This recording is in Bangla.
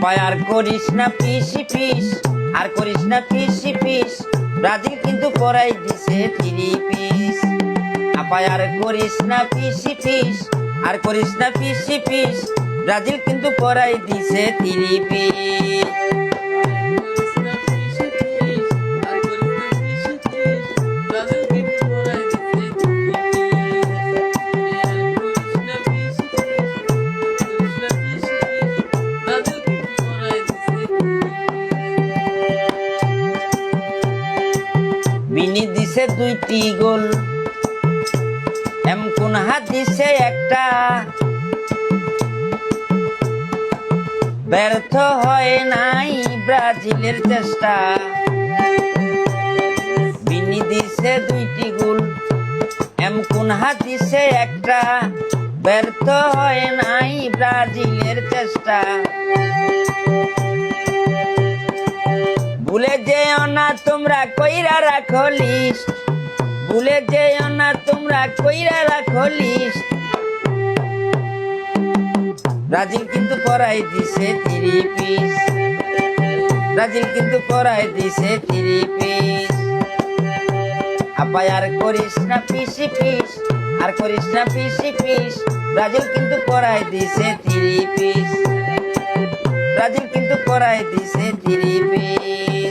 আপায় আর করিস না পিসি পিস, আর করিস না পিসি পিস, ব্রাজিল কিন্তু পরাই দিছে 3 পিস। আপায় আর করিস না পিসি পিস, আর করিস না পিসি পিস, ব্রাজিল কিন্তু পরাই দিছে 3 পিস। বিনি দিছে 2টি গোল, কোন হাত দিছে একটা, ব্যর্থ হয় নাই ব্রাজিলের চেষ্টা। বিনি দিছে 2টি গোল, কোন হাত দিছে একটা, ব্যর্থ হয় নাই ব্রাজিলের চেষ্টা। ভুলে যেও না তোমরা কইরা রাখো লিস্ট, ভুলে যেও না তোমরা কইরা রাখো লিস্ট, ব্রাজিল কিন্তু পরাই দিছে 3 পিস, ব্রাজিল কিন্তু পরাই দিছে 3 পিস। আপায় আর করিস না পিসি পিস, আর করিস না পিসি পিস, ব্রাজিল কিন্তু পরাই দিছে 3 পিস, ব্রাজিল কিন্তু পরাই দিছে 3 পিস।